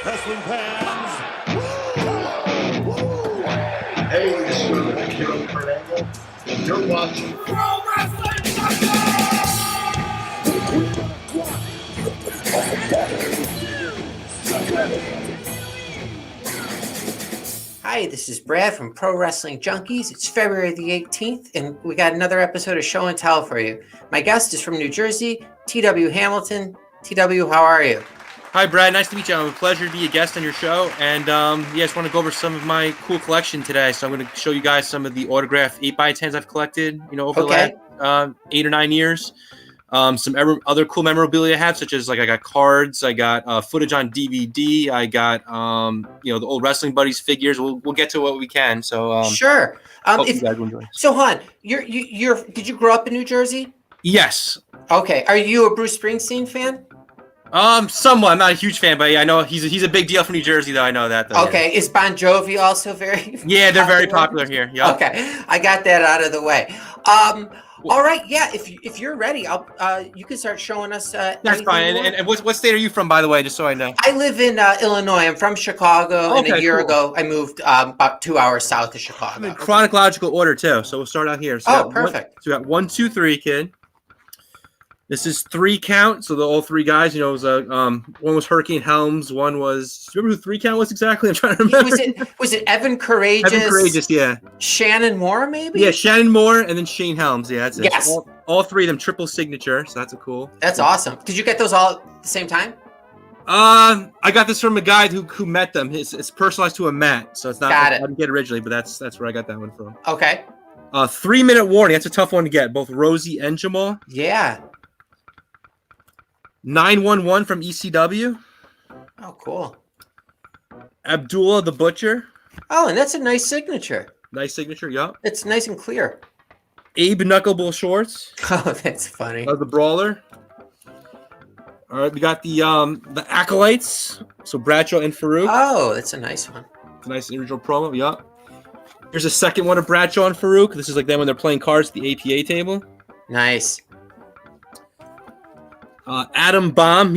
Wrestling fans. Hey, this is Kiro Fernando, and you're watching Pro Wrestling Hi, this is Brad from Pro Wrestling Junkies. It's February the 18th, and we got another episode of Show and Tell for you. My guest is from New Jersey, TW Hamilton. TW, how are you? Hi, Brad. Nice to meet you. It's a pleasure to be a guest on your show. And I just want to go over some of my cool collection today. So I'm going to show you guys some of the autographed 8x10s I've collected, over the last 8 or 9 years. Some other cool memorabilia I have, such as I got cards, I got footage on DVD, I got the old Wrestling Buddies figures. We'll get to what we can. So sure. Hope you guys will enjoy. So, hon, did you grow up in New Jersey? Yes. Okay. Are you a Bruce Springsteen fan? Somewhat. I'm not a huge fan, but yeah, I know he's a big deal from New Jersey, though. I know that. Though, okay. Yeah. Is Bon Jovi also very? Yeah, they're very popular here. Yeah. Okay, I got that out of the way. All right. Yeah. If you're ready, you can start showing us. That's fine. And what state are you from, by the way, just so I know? I live in Illinois. I'm from Chicago, and a year ago I moved about 2 hours south of Chicago. I'm in chronological order too, so we'll start out here. So perfect. So we got 1, 2, 3, kid. This is 3 count, so all 3 guys. It was one was Hurricane Helms, one was. Do you remember who 3 count was exactly? I'm trying to remember. Was it Evan Courageous? Evan Courageous, yeah. Shannon Moore, maybe. Yeah, Shannon Moore, and then Shane Helms. Yeah, that's it. Yes. So all 3 of them triple signature, so that's a cool. That's awesome. Did you get those all at the same time? I got this from a guy who met them. It's personalized to a mat, so it's not. I didn't get it originally, but that's where I got that one from. Okay. 3-minute warning. That's a tough one to get. Both Rosie and Jamal. Yeah. 911 from ECW. Oh, cool. Abdullah the Butcher. Oh, and that's a nice signature. Nice signature, yup. It's nice and clear. Abe Knuckleball Shorts. Oh, that's funny. The Brawler. All right, we got the Acolytes. So Bradshaw and Farouk. Oh, that's a nice one. It's a nice original promo, yup. Here's a second one of Bradshaw and Farouk. This is like them when they're playing cards at the APA table. Nice. Adam Baum,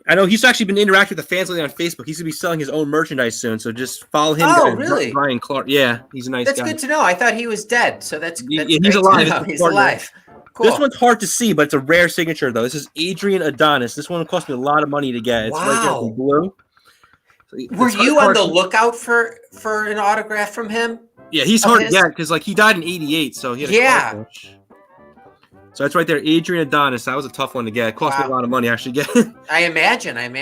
I know he's actually been interacting with the fans lately on Facebook. He's going to be selling his own merchandise soon, so just follow him. Oh, really? Brian Clark. Yeah, he's a nice guy. That's good to know. I thought he was dead, so that's he's alive. He's alive. Cool. This one's hard to see, but it's a rare signature, though. This is Adrian Adonis. This one cost me a lot of money to get. It's right there in blue. So were you on the lookout for an autograph from him? Yeah, he's hard to get because he died in '88, so he had a So that's right there, Adrian Adonis. That was a tough one to get. It cost me a lot of money actually get. I imagine. I've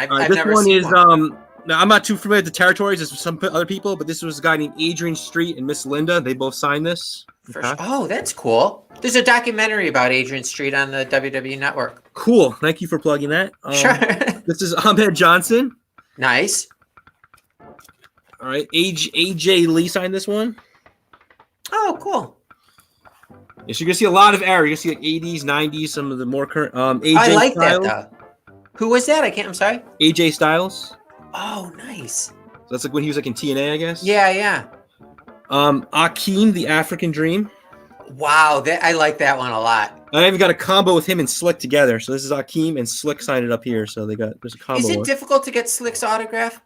this never one seen is one. Now I'm not too familiar with the territories as some other people, but this was a guy named Adrian Street and Miss Linda. They both signed this. Okay. Oh, that's cool. There's a documentary about Adrian Street on the WWE Network. Cool. Thank you for plugging that. Sure. This is Ahmed Johnson. Nice. All right. AJ Lee signed this one. Oh, cool. Yes, you're gonna see a lot of error. You're gonna see 80s, 90s, some of the more current. AJ I like Styles. that though. Who was that? I'm sorry. AJ Styles. Oh, nice. So that's when he was in TNA, I guess. Yeah. Akeem, the African Dream. Wow, I like that one a lot. I even got a combo with him and Slick together. So this is Akeem and Slick signed it up here. So there's a combo. Is it difficult to get Slick's autograph?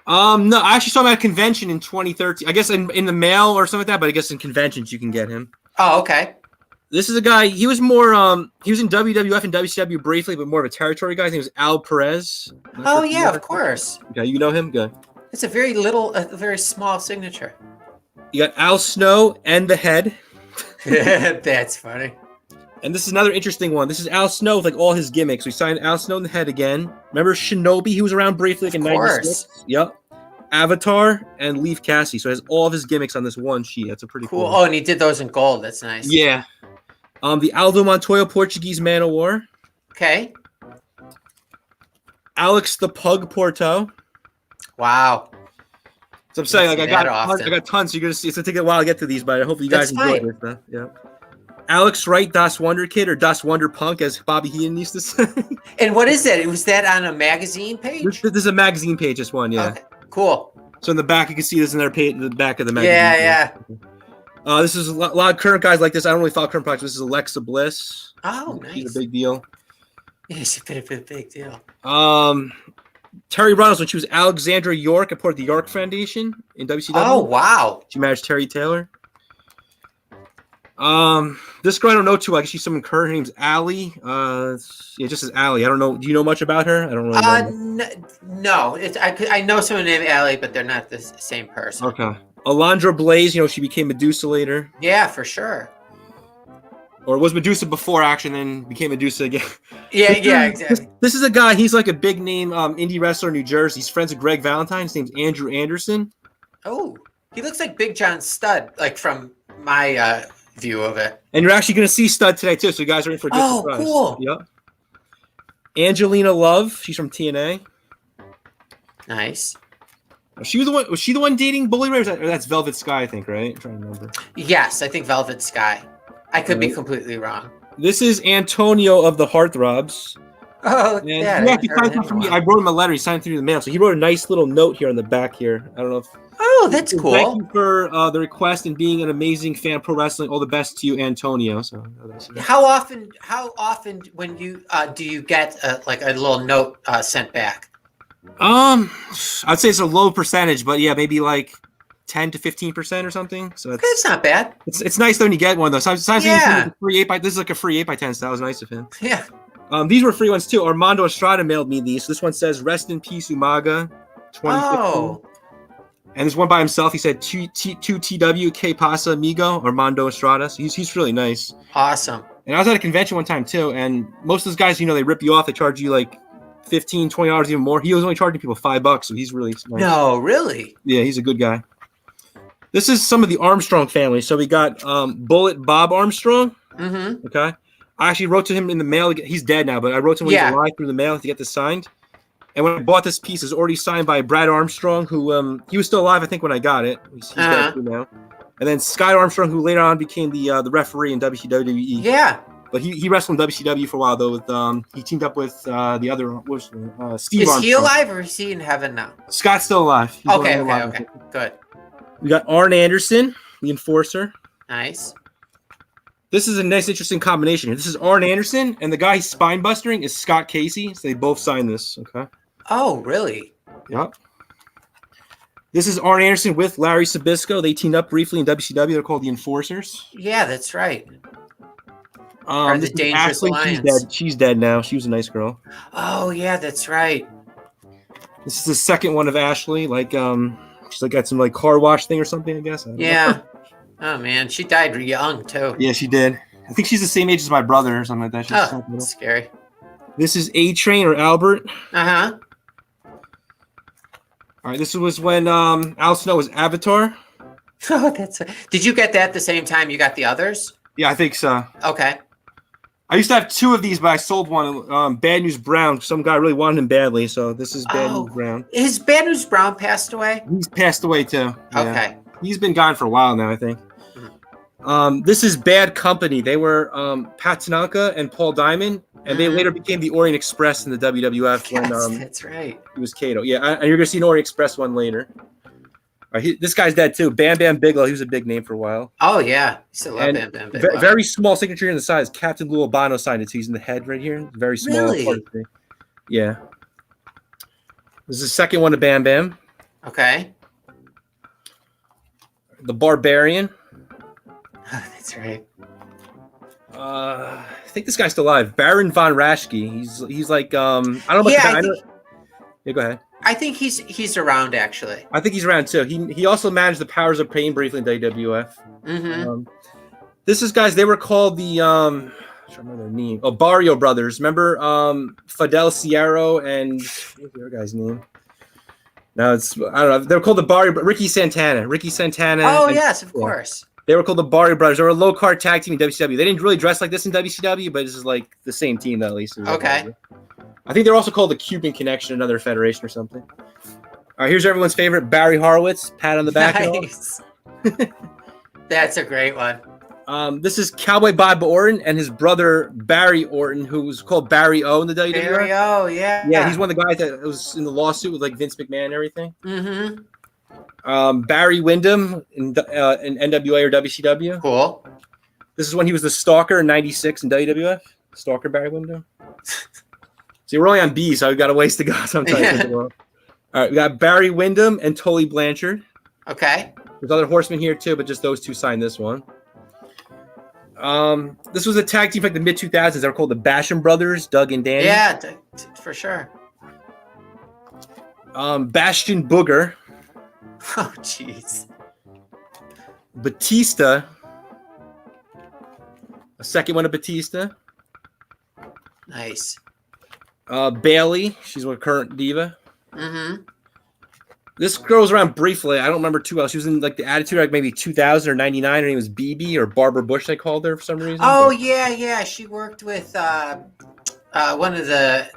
No, I actually saw him at a convention in 2013. I guess in the mail or something like that, but I guess in conventions you can get him. Oh, okay. This is a guy. He was more. He was in WWF and WCW briefly, but more of a territory guy. His name was Al Perez. Oh yeah, of course. Okay, you know him. Good. It's a very small signature. You got Al Snow and the Head. That's funny. And this is another interesting one. This is Al Snow with all his gimmicks. We signed Al Snow in the Head again. Remember Shinobi? He was around briefly in '96. Yep. Avatar and Leaf Cassie. So it has all of his gimmicks on this one sheet. That's a pretty cool. Oh, and he did those in gold. That's nice. Yeah. The Aldo Montoya Portuguese Man of War. Okay. Alex the Pug Porto. Wow. So I'm saying, I got tons. So you're gonna see. It's gonna take a while to get to these, but I hope you guys enjoy this stuff. Yeah. Alex Wright, Das Wonder Kid, or Das Wonder Punk, as Bobby Heenan used to say. And what is that? Was that on a magazine page? This is a magazine page. This one, yeah. Okay. Cool. So in the back, you can see this in their page, in the back of the magazine. Yeah. This is a lot of current guys like this. I don't really follow current projects. This is Alexa Bliss. Oh, nice. She's a big deal. Yeah, she's a bit of a big deal. Terry Runnels when she was Alexandra York, a part of the York Foundation in WCW. Oh, wow. She managed Terry Taylor. This girl I don't know too well. I guess she's someone current. Her name's Allie. Yeah, just as Allie. I don't know. Do you know much about her? I don't really know. No. I know someone named Allie, but they're not the same person. Okay. Alondra Blaze, she became Medusa later. Yeah, for sure. Or was Medusa before action, then became Medusa again. Yeah, exactly. This is a guy, he's like a big name indie wrestler in New Jersey. He's friends with Greg Valentine. His name's Andrew Anderson. Oh, he looks like Big John Studd, like from my view of it. And you're actually going to see Studd today, too, so you guys are in for a good surprise. Cool. Yep. Angelina Love, she's from TNA. Nice. Was she the one dating Bully Ray? Or that's Velvet Sky, I think, right? I'm trying to remember. Yes, I think Velvet Sky. I could be completely wrong. This is Antonio of the Heartthrobs. Oh, and yeah. he actually signed something for me. I wrote him a letter. He signed through the mail. So he wrote a nice little note here on the back here. I don't know if. Oh, that's cool. Thank you for the request and being an amazing fan of pro wrestling. All the best to you, Antonio. So how often when you do you get like a little note sent back? I'd say it's a low percentage, but yeah, maybe like 10 to 15% or something. So That's not bad. It's nice though when you get one though. Sometimes Yeah. free 8x. This is like a free 8x10. So that was nice of him. Yeah. These were free ones too. Armando Estrada mailed me these. So this one says "Rest in Peace, Umaga." 2015. Oh. And there's one by himself. He said two TW K Pasa Amigo Armando Estrada. So he's really nice. Awesome. And I was at a convention one time too, and most of those guys, they rip you off. They charge you like $15, $20 even more. He was only charging people $5, so he's really nice. No, really? Yeah, he's a good guy. This is some of the Armstrong family. So we got Bullet Bob Armstrong. Mm-hmm. Okay. I actually wrote to him in the mail. He's dead now, but I wrote to him when he was alive through the mail to get this signed. And when I bought this piece, it's already signed by Brad Armstrong, who he was still alive, I think, when I got it. He's dead too now. And then Scott Armstrong, who later on became the referee in WWE. Yeah. But he wrestled in WCW for a while, though. With he teamed up with the other Steve Is Armstrong. he alive or is he in heaven now? Scott's still alive. He's Okay. Good. We got Arn Anderson, the enforcer. Nice. This is a nice, interesting combination. This is Arn Anderson, and the guy he's spine bustering is Scott Casey. So they both signed this. Okay. Oh, really? Yep. This is Arn Anderson with Larry Sabisco. They teamed up briefly in WCW. They're called the Enforcers. Yeah, that's right. The Dangerous Alliance. She's dead now. She was a nice girl. Oh, yeah, that's right. This is the second one of Ashley. Like, she's like got some like car wash thing or something, I guess. I don't know. Oh, man. She died young, too. Yeah, she did. I think she's the same age as my brother or something like that. Oh, that's scary. This is A-Train or Albert. Uh-huh. All right, this was when Al Snow was Avatar. Oh, Did you get that the same time you got the others? Yeah, I think so. Okay. I used to have two of these, but I sold one. Bad News Brown. Some guy really wanted him badly, so this is Bad News Brown. Has Bad News Brown passed away? He's passed away too. Yeah. Okay. He's been gone for a while now, I think. This is Bad Company. They were Pat Tanaka and Paul Diamond, and they later became the Orient Express in the WWF. Yes, that's right. He was Kato. Yeah, and you're gonna see an Orient Express one later. All right, this guy's dead too. Bam Bam Bigelow. He was a big name for a while. Oh yeah, still love Bam Bam Bigelow. Very small signature in the size. Captain Lou Albano signed it. So he's in the head right here. Very small. Really? Yeah. This is the second one to Bam Bam. Okay. The Barbarian. Oh, that's right. I think this guy's still alive. Baron von Raschke. He's like I don't know about the guy. Yeah, go ahead. I think he's around actually. I think he's around too. He also managed the Powers of Pain briefly in WWF. Mm-hmm. This is guys. They were called the I don't remember their name. Oh, Barrio Brothers. Remember Fidel Sierro and what's the other guy's name? No, I don't know. They were called the Barrio. Ricky Santana. Oh yes, of course. They were called the Barrio Brothers. They were a low card tag team in WCW. They didn't really dress like this in WCW, but this is like the same team at least. Okay. I think they're also called the Cuban Connection, another federation or something. All right, here's everyone's favorite Barry Horowitz. Pat on the back. Nice. That's a great one. This is Cowboy Bob Orton and his brother Barry Orton, who was called Barry O in the WWF. Barry O, yeah. Yeah, he's one of the guys that was in the lawsuit with like Vince McMahon and everything. Mm-hmm. Barry Windham in NWA or WCW. Cool. This is when he was the Stalker in '96 in WWF. Stalker Barry Windham. See, we're only on B, so we've got a ways to go. So I'm trying to think of all right, we got Barry Windham and Tully Blanchard. Okay. There's other horsemen here too, but just those two signed this one. This was a tag team from like the mid 2000s. They were called the Basham Brothers, Doug and Danny. Yeah, for sure. Bastion Booger. Oh, jeez. Batista. A second one of Batista. Nice. Bailey. She's a current diva. Mm-hmm. This girl was around briefly. I don't remember too well. She was in like the Attitude like maybe 2000 or 99. Her name was BB or Barbara Bush. They called her for some reason. Oh yeah. She worked with one of the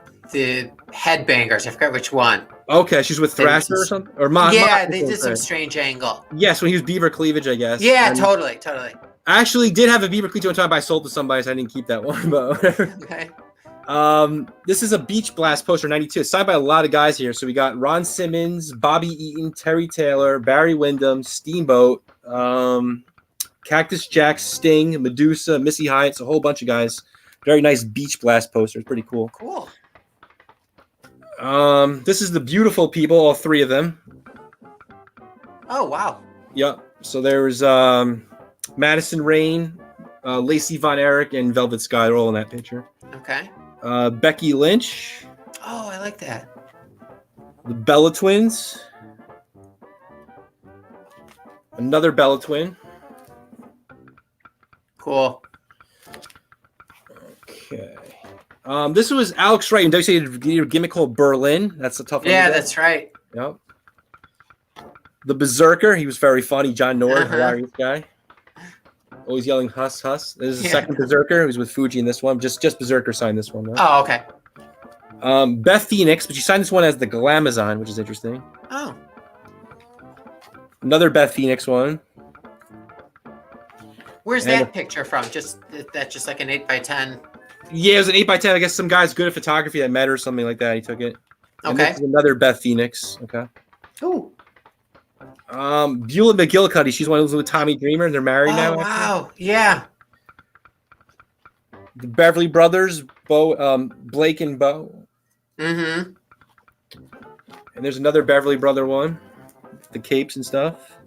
headbangers. I forgot which one. Okay, she's with Thrasher or something. Or they did some strange angle. Yes, when he was Beaver Cleavage, I guess. Yeah, and totally. I actually did have a Beaver Cleavage one time, but I sold to somebody, so I didn't keep that one. But whatever. Okay. This is a Beach Blast poster, 92. It's signed by a lot of guys here. So we got Ron Simmons, Bobby Eaton, Terry Taylor, Barry Windham, Steamboat, Cactus Jack, Sting, Medusa, Missy Hyatt. It's a whole bunch of guys. Very nice Beach Blast poster. It's pretty cool. Cool. This is the Beautiful People, all three of them. Oh, wow. Yep. So there's Madison Rain, Lacey Von Erich, and Velvet Sky. They're all in that picture. Okay. Becky Lynch. Oh, I like that. The Bella Twins. Another Bella Twin. Cool. Okay. This was Alex Wright in WCW did a gimmick called Berlin. That's a tough one. Yeah, that's right. Yep. The Berserker. He was very funny. John Nord, hilarious guy. Always yelling "Huss, Huss." This is the second Berserker. He was with Fuji in this one. Just Berserker signed this one. Right? Oh, okay. Beth Phoenix, but she signed this one as the Glamazon, which is interesting. Oh. Another Beth Phoenix one. Where's that picture from? That's just like an 8x10. Yeah, it was an 8x10. I guess some guy's good at photography that met her or something like that. He took it. And Okay. this is another Beth Phoenix. Okay. Ooh. Beulah McGillicuddy. She's one who's with Tommy Dreamer, and they're married now. Wow. Yeah. The Beverly Brothers, Blake and Bo. Mm-hmm. And there's another Beverly Brother one. The capes and stuff.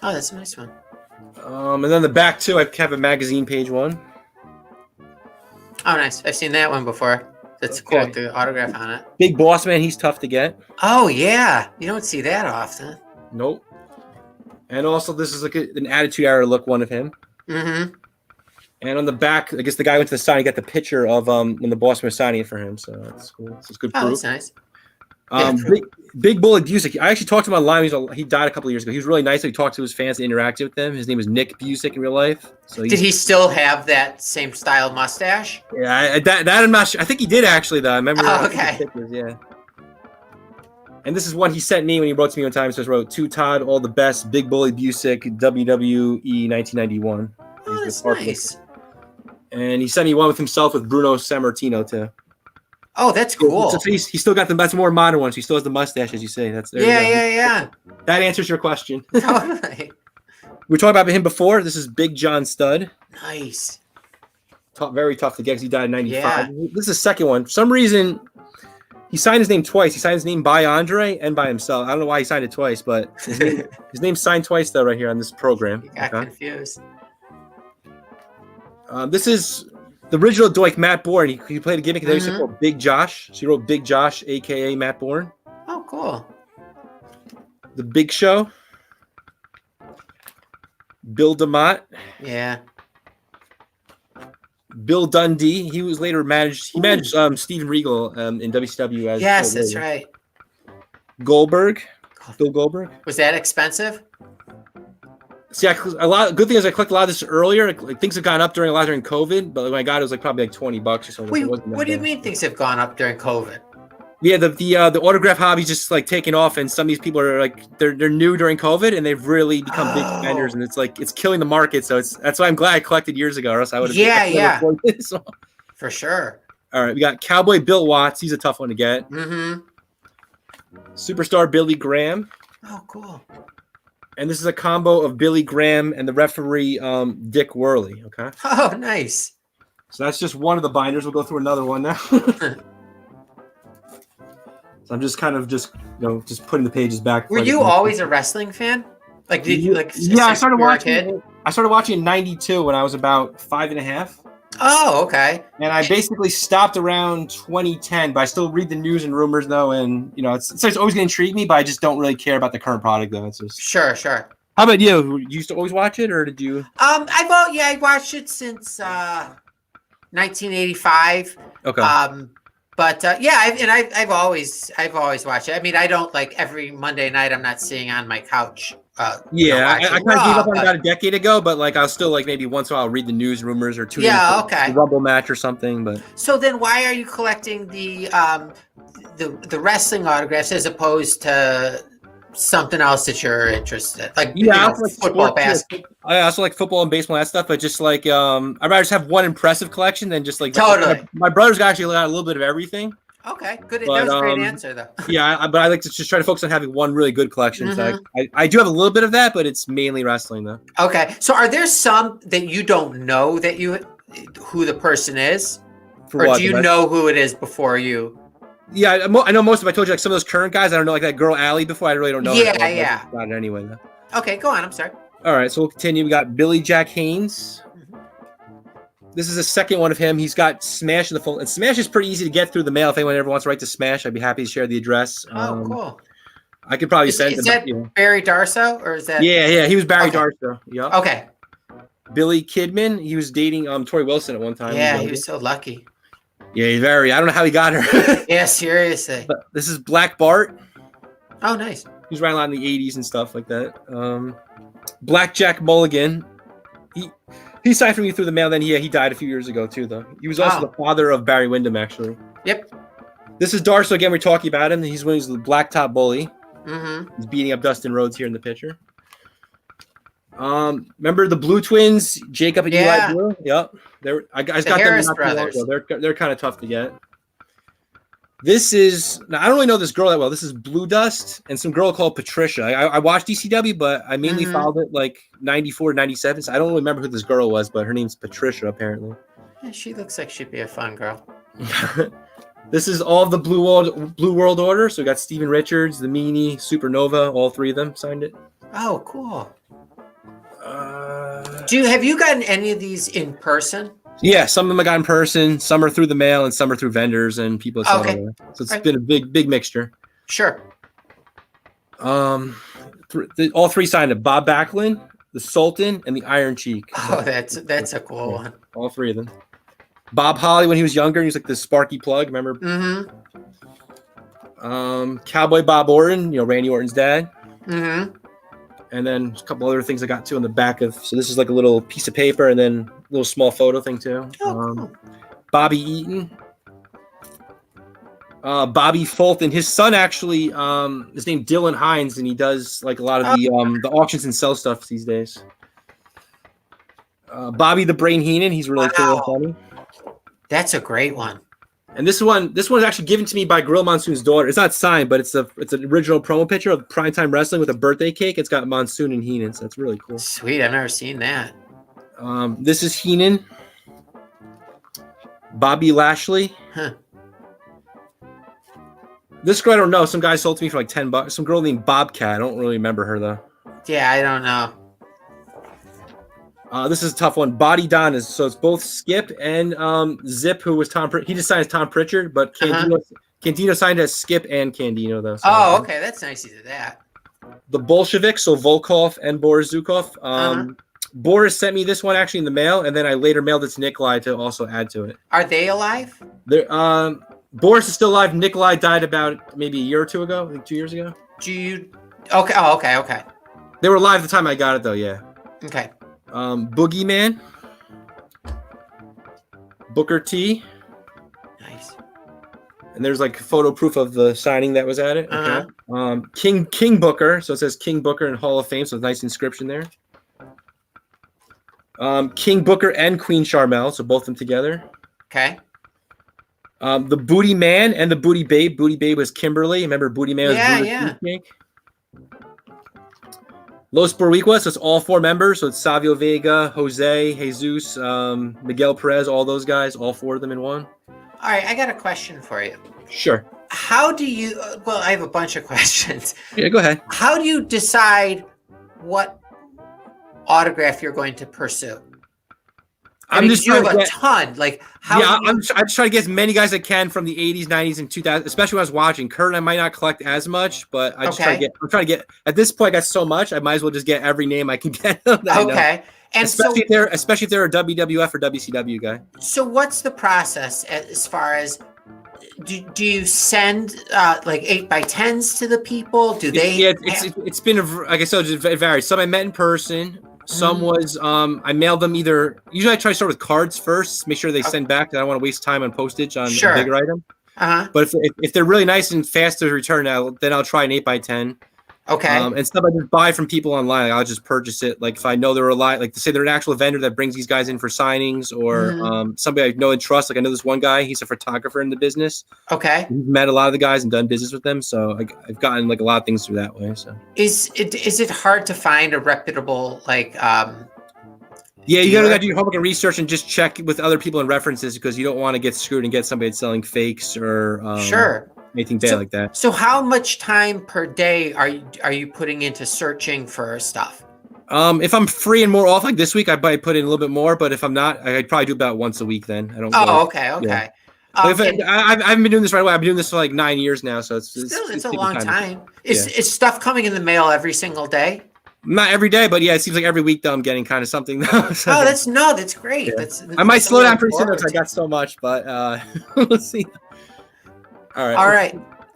Oh, that's a nice one. And then the back two, I have a magazine page one. Oh, nice. I've seen that one before. That's cool with the autograph on it. Big Boss Man, he's tough to get. Oh, yeah. You don't see that often. Nope. And also, this is like an Attitude Era look one of him. Mm-hmm. And on the back, I guess the guy went to the sign. He got the picture of when the Boss Man was signing it for him. So that's cool. It's good proof. Oh, that's nice. Big Bullet Busick. I actually talked to him online. He died a couple of years ago. He was really nice. He talked to his fans and interacted with them. His name was Nick Busick in real life. So did he still have that same style mustache? Yeah, that I'm not sure. I think he did actually, though. I remember. Oh, okay. Pictures, yeah. And this is one he sent me when he wrote to me one time. So he wrote, "To Todd, all the best. Big Bully Busick, WWE 1991." Oh, that's nice. And he sent me one with himself with Bruno Sammartino too. Oh, that's cool. So he's still got that's a more modern one. So he still has the mustache, as you say. Yeah. That answers your question. Totally. We talked about him before. This is Big John Studd. Nice. Very tough to get because he died in 95. Yeah. This is the second one. For some reason, he signed his name twice. He signed his name by Andre and by himself. I don't know why he signed it twice, but his name's signed twice, though, right here on this program. You got confused. This is the original Doink, Matt Bourne. He played a gimmick that used to call Big Josh. So he wrote Big Josh, a.k.a. Matt Bourne. Oh, cool. The Big Show. Bill DeMott. Yeah. Bill Dundee. He was later managed. He managed Steven Regal in WCW as. Yes, that's right. Goldberg. Bill Goldberg. Was that expensive? See, good thing is I collected a lot of this earlier. Like things have gone up during COVID, but when I got it was like probably like $20 or something. Wait, what do you mean things have gone up during COVID? Yeah, the autograph hobby's just like taking off, and some of these people are like they're new during COVID, and they've really become big spenders, and it's killing the market. So that's why I'm glad I collected years ago, or else I would have. Yeah. For sure. All right, we got Cowboy Bill Watts. He's a tough one to get. Mm-hmm. Superstar Billy Graham. Oh, cool. And this is a combo of Billy Graham and the referee Dick Worley. Okay. Oh, nice. So that's just one of the binders. We'll go through another one now. So I'm just kind of just putting the pages back. Were you always a wrestling fan? Like, did you like? Yeah, I started you were a watching. kid? I started watching in '92 when I was about 5.5. Oh, okay. And I basically stopped around 2010, but I still read the news and rumors though, and it's always gonna intrigue me, but I just don't really care about the current product though. It's just Sure. How about you? You used to always watch it, or did you? I watched it since 1985. Okay. I've always watched it. I mean, I don't like every Monday night. I'm not sitting on my couch. I kind of gave up on about a decade ago, but like I'll still like maybe once in a while read the news, rumors, or tune in for a Rumble match or something. But so then, why are you collecting the wrestling autographs as opposed to something else that you're interested in? Like I also like football, basketball. I also like football and baseball and that stuff, but just like I'd rather just have one impressive collection than just like totally. My brother's actually got a little bit of everything. Okay, good. That was a great answer, though. But I like to just try to focus on having one really good collection. Mm-hmm. So I do have a little bit of that, but it's mainly wrestling, though. Okay, so are there some that you don't know who the person is, or do you know who it is before you? Yeah, I know most of them. I told you, like some of those current guys. I don't know, like that girl Allie before. I really don't know. Yeah. Got it anyway, though. Okay, go on. I'm sorry. All right, so we'll continue. We got Billy Jack Haynes. This is the second one of him. He's got Smash in the phone. And Smash is pretty easy to get through the mail. If anyone ever wants to write to Smash, I'd be happy to share the address. Oh, cool. I could probably send Is that Barry Darso, or is that? Yeah. He was Barry Darso. Yeah. Okay. Billy Kidman. He was dating Tori Wilson at one time. Yeah, he was so lucky. Yeah, I don't know how he got her. Yeah, seriously. But this is Black Bart. Oh, nice. He was right around the 80s and stuff like that. Black Jack Mulligan. He signed for me through the mail. Then he died a few years ago too, though. He was also the father of Barry Windham, actually. Yep. This is Darso again. We're talking about him. He's the Blacktop Bully. Mm-hmm. He's beating up Dustin Rhodes here in the picture. Remember the Blue Twins, Jacob and Eli Blue? Yep. I got Harris them brothers. They're kind of tough to get. This is I don't really know this girl that well. This is Blue Dust and some girl called Patricia. I watched ECW, but I mainly followed it like 94, 97. So I don't really remember who this girl was, but her name's Patricia apparently. Yeah, she looks like she'd be a fun girl. This is all of the Blue World Order. So we got Steven Richards, the Meanie, Supernova, all three of them signed it. Oh, cool. Have you gotten any of these in person? Yeah, some of them I got in person, some are through the mail, and some are through vendors and people. Okay. So it's been a big mixture. Sure. All three signed it: Bob Backlund, the Sultan, and the Iron Cheek. Oh, that's a cool one. All three of them. Bob Holly when he was younger, he was like the Sparky Plug. Remember? Mm-hmm. Cowboy Bob Orton, Randy Orton's dad. Mm-hmm. And then a couple other things I got too on the back of. So this is like a little piece of paper and then a little small photo thing too. Cool. Bobby Eaton, Bobby Fulton. His son actually is named Dylan Hines, and he does like a lot of the auctions and sell stuff these days. Bobby the Brain Heenan. He's really cool and funny. That's a great one. And this one is actually given to me by Gorilla Monsoon's daughter. It's not signed, but it's an original promo picture of Primetime Wrestling with a birthday cake. It's got Monsoon and Heenan, so that's really cool. Sweet, I've never seen that. This is Heenan. Bobby Lashley. Huh. This girl I don't know. Some guy sold to me for like $10. Some girl named Bobcat. I don't really remember her though. Yeah, I don't know. This is a tough one. Body Don is so it's both Skip and Zip, who was Tom. He just signed as Tom Pritchard, but Candino signed as Skip and Candino though. So, okay, that's nice to do that. The Bolsheviks, so Volkov and Boris Zukov. Boris sent me this one actually in the mail, and then I later mailed it to Nikolai to also add to it. Are they alive? Boris is still alive. Nikolai died about maybe a year or two ago, I think 2 years ago. Okay. Oh, okay. They were alive at the time I got it though. Yeah. Okay. Boogeyman, Booker T. Nice. And there's like photo proof of the signing that was at it. Okay. King Booker, so it says King Booker in Hall of Fame, so a nice inscription there. King Booker and Queen Charmel, so both of them together. Okay. The Booty Man and the Booty Babe. Booty Babe was Kimberly. Remember Booty Man was Booty Los Boricuas, so it's all four members. So it's Savio Vega, Jose, Jesus, Miguel Perez, all those guys, all four of them in one. All right, I got a question for you. Sure. how do you? Well, I have a bunch of questions. Yeah, go ahead. How do you decide what autograph you're going to pursue? I'm just you trying have to a get, ton. Like, how? yeah, do you, I'm just trying to get as many guys as I can from the 80s, 90s, and 2000s, especially when I was watching. Kurt, I might not collect as much, but I just try to Okay. get. I'm trying to get. At this point, I got so much, I might as well just get every name I can get. that I know. Okay. And especially if they're a WWF or WCW guy. so what's the process as far as do you send like 8x10s to the people? Do they? Yeah, it's been like I said, it varies. Some I met in person. Some was I mailed them either. Usually I try to start with cards first, make sure they send back. I don't want to waste time on postage on a bigger item. But if they're really nice and fast to return, then I'll try an 8x10. Okay. And stuff I just buy from people online. Like, I'll just purchase it. Like if I know they're a lot, like to say they're an actual vendor that brings these guys in for signings, or somebody I know and trust. Like I know this one guy, he's a photographer in the business. Okay. We've met a lot of the guys and done business with them, so I've gotten like a lot of things through that way. So is it hard to find a reputable like? Yeah, you gotta do your homework and research and just check with other people and references, because you don't want to get screwed and get somebody that's selling fakes or anything bad like that. So how much time per day are you putting into searching for stuff? If I'm free and more off, like this week, I might put in a little bit more. But if I'm not, I'd probably do about once a week. Then I don't. Oh, okay. Yeah. I haven't been doing this right away. I've been doing this for like 9 years now, so it's a long time. Is stuff coming in the mail every single day? Not every day, but yeah, it seems like every week though I'm getting kind of something. So, that's great. Yeah. That's I might slow down pretty soon because I got so much, but let's see. All right.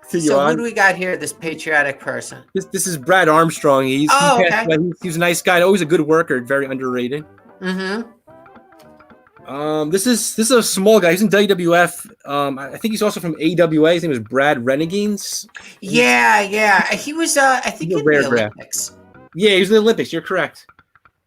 So who do we got here? This patriotic person. This is Brad Armstrong. He's a nice guy, always a good worker, very underrated. This is a small guy. He's in WWF. I think he's also from AWA. His name is Brad Renegades. Yeah. He was I think in the Olympics. Yeah, he was in the Olympics. You're correct.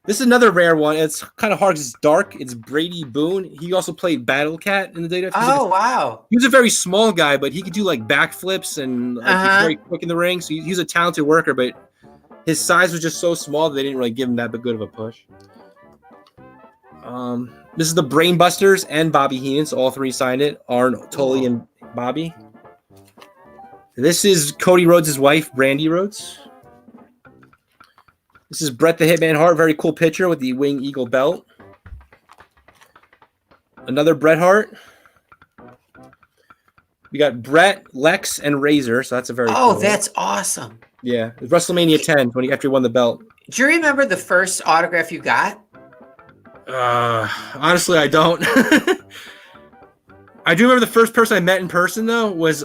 This is another rare one. It's kind of hard because it's dark. It's Brady Boone. He also played Battle Cat in the WWF. Wow. He was a very small guy, but he could do like backflips and he's very quick in the ring. So he's a talented worker, but his size was just so small that they didn't really give him that good of a push. This is the Brainbusters and Bobby Heenan. So all three signed it. Arn, Tully, and Bobby. This is Cody Rhodes' wife, Brandy Rhodes. This is Bret the Hitman Hart. Very cool picture with the Wing Eagle belt. Another Bret Hart. We got Bret, Lex, and Razor. So that's a very cool that's awesome. Yeah. It was WrestleMania 10 after he won the belt. Do you remember the first autograph you got? Honestly, I don't. I do remember the first person I met in person though was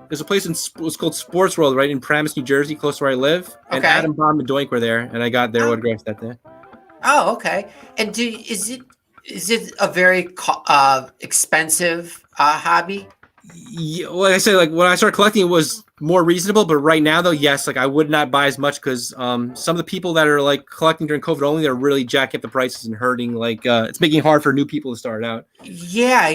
there's a place it was called Sports World, right in Paramus, New Jersey, close to where I live. And Adam Bomb and Doink were there, and I got their autographs that day. Oh, okay. And is it a very expensive hobby? Yeah, like I said, like when I started collecting, it was more reasonable. But right now, though, yes, like I would not buy as much because some of the people that are like collecting during COVID only, they're really jacking up the prices and hurting. Like it's making it hard for new people to start out. Yeah.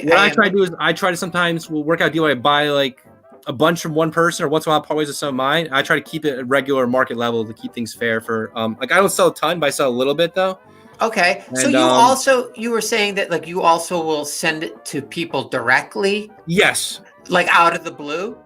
What I try to do is I try to sometimes we'll work out a deal where I buy like a bunch from one person, or once in a while part ways with some of mine. I try to keep it at regular market level to keep things fair. For like I don't sell a ton, but I sell a little bit though. Okay. And, so you were saying that like you also will send it to people directly? Yes. Like out of the blue?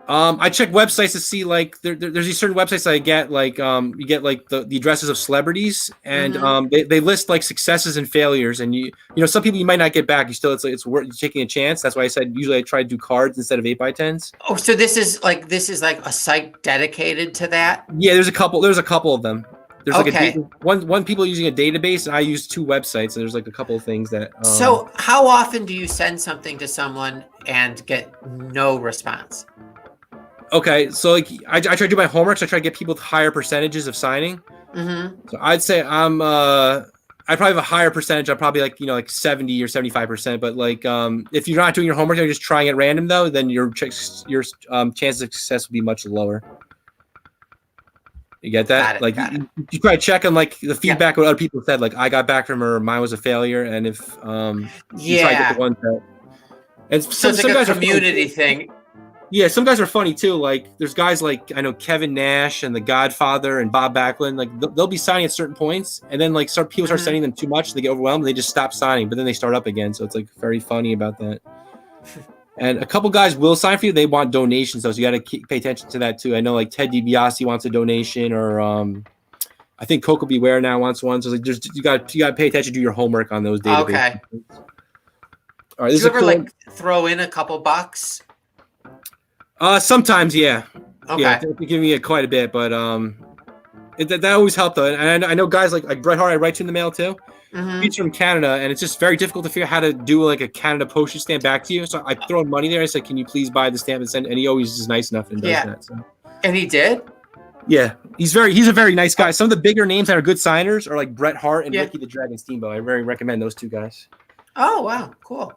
I check websites to see like there's these certain websites I get like you get like the addresses of celebrities, and they list like successes and failures, and you know some people you might not get back. You still it's worth taking a chance. That's why I said usually I try to do cards instead of 8x10s. Oh, so this is like a site dedicated to that? Yeah, there's a couple of them. There's like one people using a database, and I use two websites, and there's like a couple of things that So how often do you send something to someone and get no response? Okay, so like I try to do my homework. So I try to get people with higher percentages of signing. So I'd say I probably have a higher percentage. I'm probably like like 70 or 75%. But like if you're not doing your homework, you're just trying at random though, then your chances of success will be much lower. You get that? You try to check on like the feedback what other people said. Like I got back from her, mine was a failure, and if you try to get the ones that, and so it's like a community thing. Yeah, some guys are funny too. Like there's guys like I know Kevin Nash and The Godfather and Bob Backlund. Like they'll be signing at certain points, and then like people start sending them too much, they get overwhelmed, and they just stop signing, but then they start up again. So it's like very funny about that. And a couple guys will sign for you. They want donations, though, so you got to pay attention to that too. I know like Ted DiBiase wants a donation, or I think Coco Beware now wants one. So like, you got to pay attention, do your homework on those databases. Okay. All right. Do you ever like throw in a couple bucks? Sometimes, yeah. Okay. Yeah, they're giving me quite a bit, but that always helped though. And I know guys like Bret Hart. I write to in the mail too. Mm-hmm. He's from Canada, and it's just very difficult to figure out how to do like a Canada postage stamp back to you. So I throw money there. I say, "Can you please buy the stamp and send?" And he always is nice enough and does that. So. And he did. Yeah, he's a very nice guy. Some of the bigger names that are good signers are like Bret Hart and Ricky the Dragon Steamboat. I very recommend those two guys. Oh wow, cool.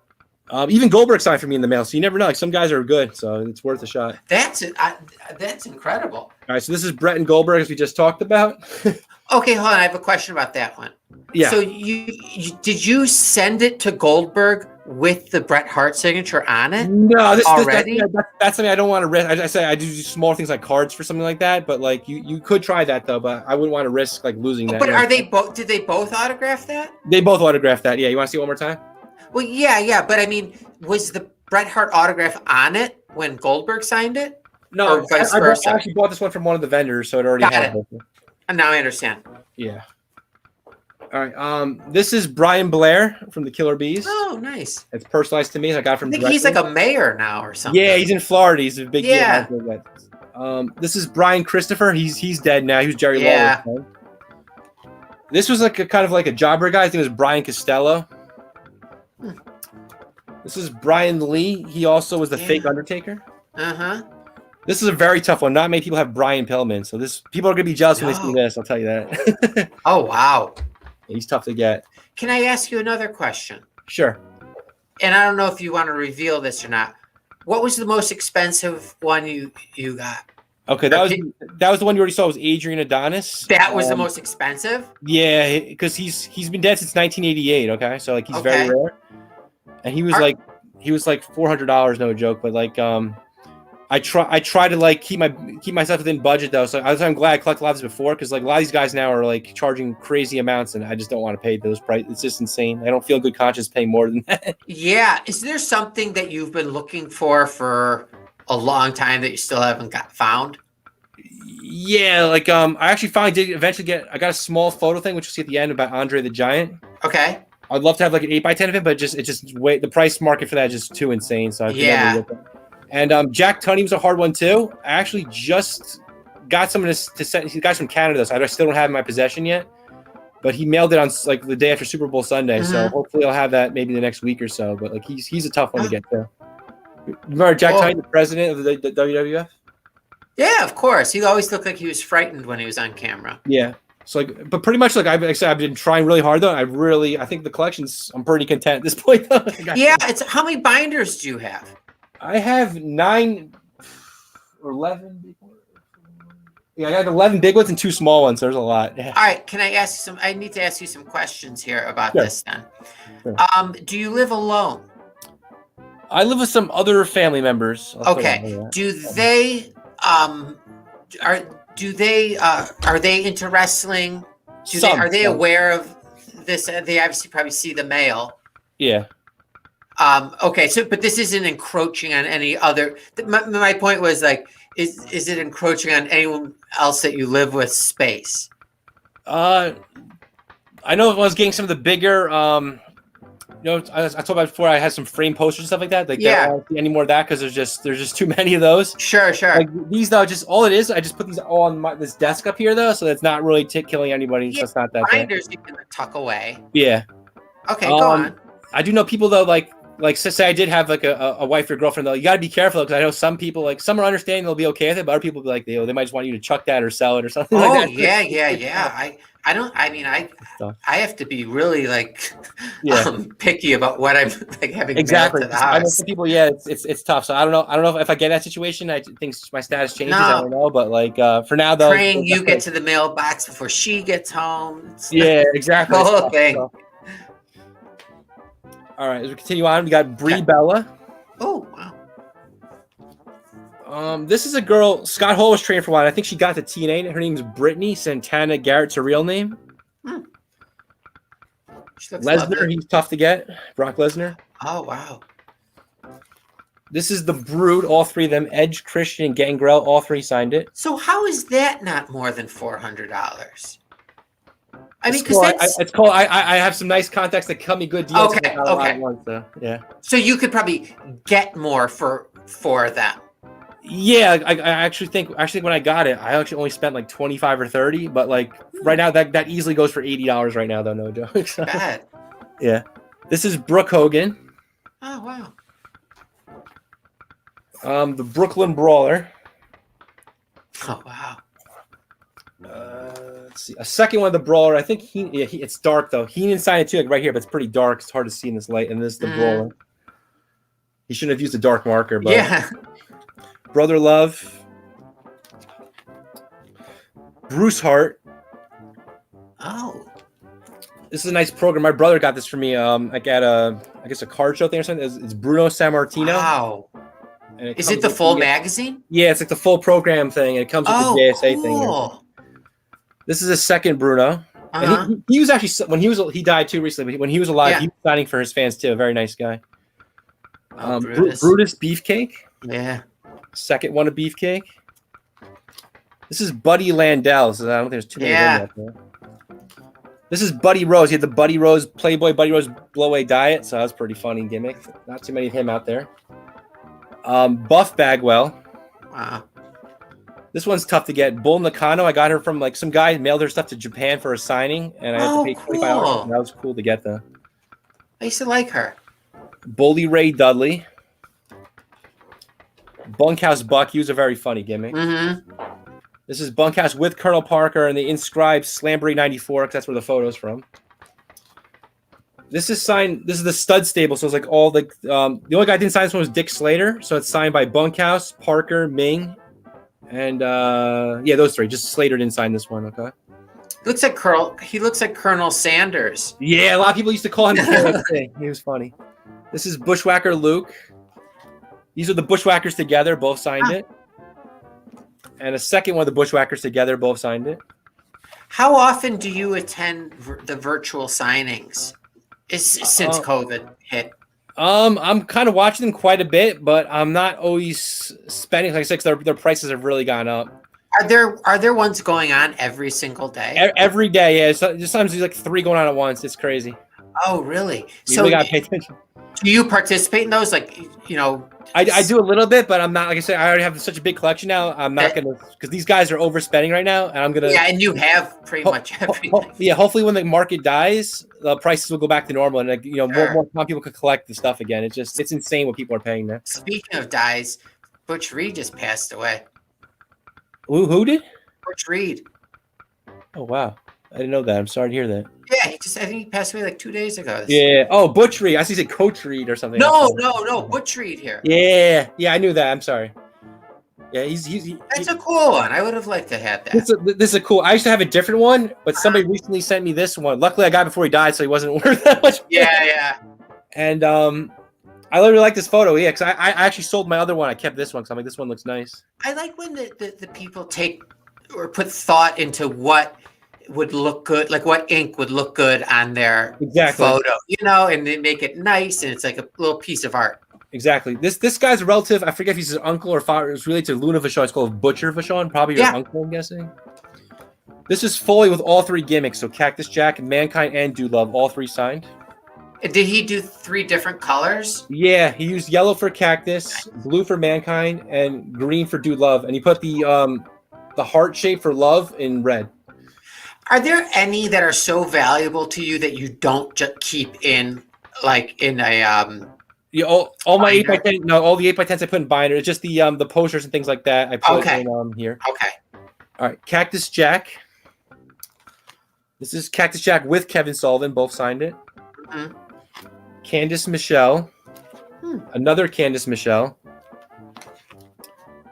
Even Goldberg signed for me in the mail, so you never know. Like some guys are good, so it's worth a shot. That's it. That's incredible. All right, so this is Bret and Goldberg, as we just talked about. Okay, hold on. I have a question about that one. Yeah. So did you send it to Goldberg with the Bret Hart signature on it? No, already. That's something I don't want to risk. I say I do small things like cards for something like that, but like you could try that though. But I wouldn't want to risk like losing that. But are they both? Did they both autograph that? They both autographed that. Yeah, you want to see it one more time? Well, yeah. But I mean, was the Bret Hart autograph on it when Goldberg signed it? No, or vice I versa? actually bought this one from one of the vendors, so it already had it. And now I understand. Yeah. All right. This is Brian Blair from the Killer Bees. Oh, nice. It's personalized to me. I got it from. I think he's like a mayor now or something. Yeah, he's in Florida. He's a big. Yeah. This is Brian Christopher. He's dead now. He was Jerry Lawler's son. This was like a kind of like a jobber guy. I think it was Brian Costello. This is Brian Lee. He also was the fake Undertaker. Uh-huh. This is a very tough one. Not many people have Brian Pillman, so people are gonna be jealous when they see this. I'll tell you that. Oh wow. He's tough to get. Can I ask you another question? Sure. And I don't know if you want to reveal this or not. What was the most expensive one you got? Okay, that was the one you already saw. Was Adrian Adonis? That was the most expensive. Yeah, because he's been dead since 1988. Okay, so like he's very rare, and he was like $400, no joke. But like I try to like keep myself within budget though. So I'm glad I collected a lot of this before, because like a lot of these guys now are like charging crazy amounts, and I just don't want to pay those prices. It's just insane. I don't feel good conscience paying more than that. Yeah. Is there something that you've been looking for a long time that you still haven't found? Yeah, like I actually finally did eventually I got a small photo thing, which you'll see at the end, about Andre the Giant. Okay. I'd love to have like an 8x10 of it, but it's just way the price market for that is just too insane. So and Jack Tunney was a hard one too. I actually just got someone to send. He's guys from Canada, so I still don't have it in my possession yet. But he mailed it on like the day after Super Bowl Sunday, so hopefully I'll have that maybe the next week or so. But like he's a tough one to get to. Remember Jack Tunney, the president of the WWF? Yeah, of course. He always looked like he was frightened when he was on camera. Yeah. So like, but pretty much like I've been trying really hard though. I think the collection's. I'm pretty content at this point though. Yeah, it's how many binders do you have? I have 9 or 11. Yeah, I got 11 big ones and 2 small ones. So there's a lot. Yeah. All right, can I ask you some? I need to ask you some questions here about this then. Sure. Do you live alone? I live with some other family members. Okay. Do they are they into wrestling? Are they aware of this? They obviously probably see the mail. Yeah. Okay. So, but this isn't encroaching on any other. My point was like, is it encroaching on anyone else that you live with space? I know I was getting some of the bigger. I told about before I had some frame posters and stuff like that. Like, I don't see any more of that because there's just too many of those. Sure. Like these though, just all it is. I just put these all on this desk up here though, so it's not really killing anybody. Yeah, so it's not that binders you can tuck away. Yeah. Okay, go on. I do know people though, like say I did have like a wife or girlfriend though. You got to be careful because I know some people like some are understanding, they'll be okay with it, but other people will be like they might just want you to chuck that or sell it or something. Oh like that. yeah. I have to be really like picky about what I'm like having exactly mailed to the house. I know some people, it's tough. So I don't know if I get that situation. I think my status changes. I don't know, but like for now though, praying you get to the mailbox before she gets home. Exactly. The whole thing. All right, as we continue on, we got Brie Bella. Oh wow. This is a girl Scott Hall was training for a while. I think she got the TNA. Her name is Brittany Santana Garrett's her real name. Lesnar, he's tough to get. Brock Lesnar. Oh wow. This is the Brood. All three of them. Edge, Christian, and Gangrel. All three signed it. So how is that not more than $400? I mean, It's because cool. that's It's cool. I have some nice contacts that cut me good deals. Okay, I got a lot okay. at once, so, yeah. so you could probably get more for them. Yeah, I actually think when I got it, I actually only spent like 25 or 30, but like right now that easily goes for $80 right now though, no joke. So, Bad. yeah. This is Brooke Hogan. Oh wow. The Brooklyn Brawler. Oh wow. Let's see. A second one of the Brawler. I think it's dark though. He didn't sign it too, like right here, but it's pretty dark. It's hard to see in this light. And this is the Brawler. He shouldn't have used a dark marker, but Yeah. Brother Love. Bruce Hart. Oh. This is a nice program. My brother got this for me. Like at a card show thing or something. It's Bruno Sammartino. Wow. And Is it the full magazine? Yeah, it's like the full program thing. And it comes with the JSA thing. Here. Cool. This is a second Bruno. And he was actually when he died too recently. But when he was alive, he was signing for his fans too. A very nice guy. Brutus Beefcake. Yeah. Second one of Beefcake. This is Buddy Landell. So I don't think there's too many of them out there. This is Buddy Rose. He had the Buddy Rose Playboy Buddy Rose Blowaway diet, so that was a pretty funny gimmick. Not too many of him out there. Buff Bagwell. Wow. This one's tough to get. Bull Nakano. I got her from like some guy mailed her stuff to Japan for a signing, and I had to pay $25. Cool. That was cool to get though. I used to like her. Bully Ray Dudley. Bunkhouse Buck. He was a very funny gimmick. Mm-hmm. This is Bunkhouse with Colonel Parker and the inscribed Slamboree 94, because that's where the photo's from. This is signed. This is the stud stable, so it's like all the only guy I didn't sign this one was Dick Slater, so it's signed by Bunkhouse, Parker, Ming, and those three. Just Slater didn't sign this one. Okay. He looks like Colonel Sanders. Yeah, a lot of people used to call him KFC. He was funny. This is Bushwhacker Luke. These are the Bushwhackers together. Both signed it. And a second one of the Bushwhackers together. Both signed it. How often do you attend the virtual signings? Since COVID hit. I'm kind of watching them quite a bit, but I'm not always spending. Like I said, 'cause their prices have really gone up. Are there ones going on every single day? Every day, yeah. So, sometimes there's like 3 going on at once. It's crazy. Oh, really? You really gotta pay attention. Do you participate in those? Like, I do a little bit, but I'm not. Like I said, I already have such a big collection now. I'm not gonna, because these guys are overspending right now, and I'm gonna. Yeah, and you have pretty much everything. Hopefully, when the market dies, the prices will go back to normal, and more people could collect the stuff again. It's insane what people are paying now. Speaking of dies, Butch Reed just passed away. Who did? Butch Reed. Oh wow, I didn't know that. I'm sorry to hear that. Yeah, I think he passed away like 2 days ago. Yeah. Oh, Butch Reed. I see he said Coach Reed or something. No, Butch Reed here. Yeah, I knew that. I'm sorry. Yeah, That's a cool one. I would have liked to have that. This is a cool. I used to have a different one, but somebody recently sent me this one. Luckily, I got it before he died, so he wasn't worth that much. Yeah. And I really like this photo. Yeah, because I actually sold my other one. I kept this one because I'm like, this one looks nice. I like when the people take or put thought into what would look good, like what ink would look good on their photo, and they make it nice, and it's like a little piece of art. Exactly. This guy's a relative. I forget if he's his uncle or father. It's related to Luna Vachon. It's called Butcher Vachon. Probably your uncle, I'm guessing. This is Foley with all 3 gimmicks. So Cactus Jack, Mankind, and Dude Love, all 3 signed. Did he do 3 different colors? Yeah, he used yellow for Cactus, blue for Mankind, and green for Dude Love. And he put the heart shape for Love in red. Are there any that are so valuable to you that you don't just keep in, like in a all my 8x10, no, all the 8x10s I put in binder. It's just the posters and things like that. I put in here. Okay. All right, Cactus Jack. This is Cactus Jack with Kevin Sullivan. Both signed it. Mm-hmm. Candice Michelle. Another Candice Michelle.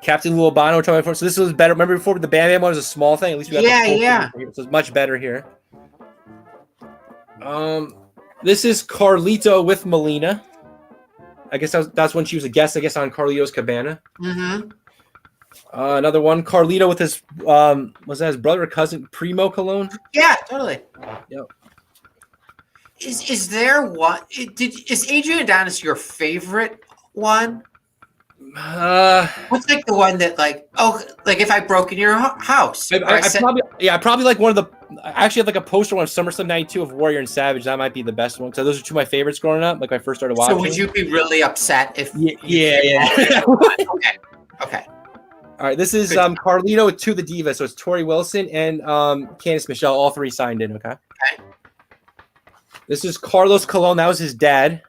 Captain Lou Albano. So this was better. Remember before the Bam Bam one was a small thing? At least we got the full thing. So it's much better here. This is Carlito with Melina. I guess that's when she was a guest, on Carlito's Cabana. Mm-hmm. Another one, Carlito with his was that his brother or cousin, Primo Cologne? Yeah, totally. Yep. Is there one? Is Adrian Adonis your favorite one? What's like the one that like if I broke in your house? I probably like one of the. I actually have like a poster one of SummerSlam '92 of Warrior and Savage. That might be the best one. So those are two of my favorites growing up. Like when I first started watching. So would you be really upset if? Yeah. Okay. All right, this is Carlito with two of the Divas. So it's Tori Wilson and Candice Michelle. All three signed in. Okay. This is Carlos Colon. That was his dad.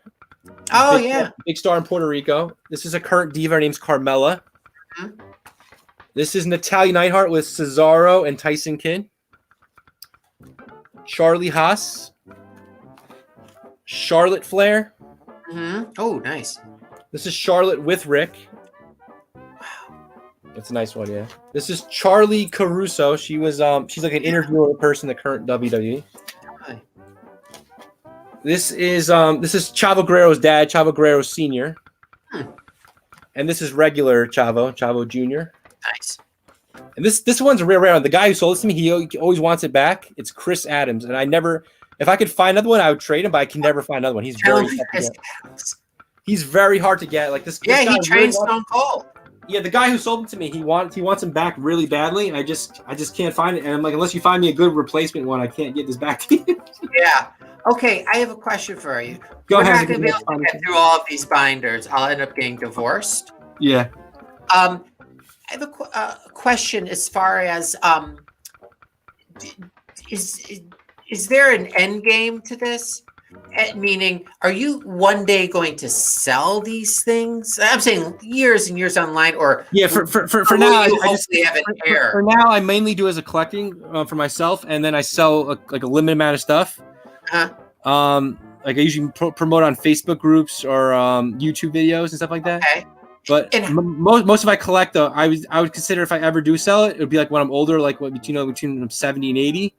Oh, yeah. Big star in Puerto Rico. This is a current diva. Her name's Carmella. Mm-hmm. This is Natalia Neidhart with Cesaro and Tyson Kidd. Charlie Haas. Charlotte Flair. Mm-hmm. Oh, nice. This is Charlotte with Rick. Wow. That's a nice one, yeah. This is Charlie Caruso. She was she's like an interviewer person in the current WWE. Hi. This is Chavo Guerrero's dad, Chavo Guerrero Sr. And this is regular Chavo Jr. Nice. And this one's a rare one. The guy who sold it to me, he always wants it back. It's Chris Adams. And I never, if I could find another one, I would trade him, but I can never find another one. He's very hard to get. Like this. Yeah, this guy he trained Stone Cold. Yeah, the guy who sold it to me, he wants him back really badly, and I just can't find it. And I'm like, unless you find me a good replacement one, I can't get this back to you. Yeah. Okay, I have a question for you. Go ahead. We're not going to be able to get through all of these binders. I'll end up getting divorced. Yeah. I have a question as far as is there an end game to this? Meaning, are you one day going to sell these things? I'm saying years and years online, or for now, I just have an air. For now, I mainly do as a collecting for myself, and then I sell a limited amount of stuff. Like I usually promote on Facebook groups or YouTube videos and stuff like that. Okay. But most of I collect though, I would consider if I ever do sell it, it would be like when I'm older, like between 70 and 80.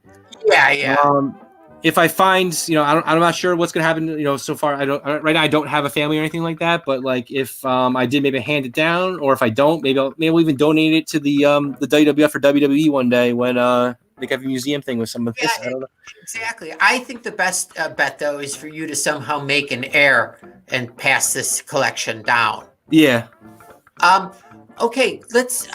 Yeah. If I find, I'm not sure what's gonna happen. So far, right now I don't have a family or anything like that. But like if I did maybe hand it down, or if I don't, maybe I'll even donate it to the WWF or WWE one day when they have a museum thing with some of this. I don't know. Exactly. I think the best bet though is for you to somehow make an heir and pass this collection down. Yeah. Okay. Let's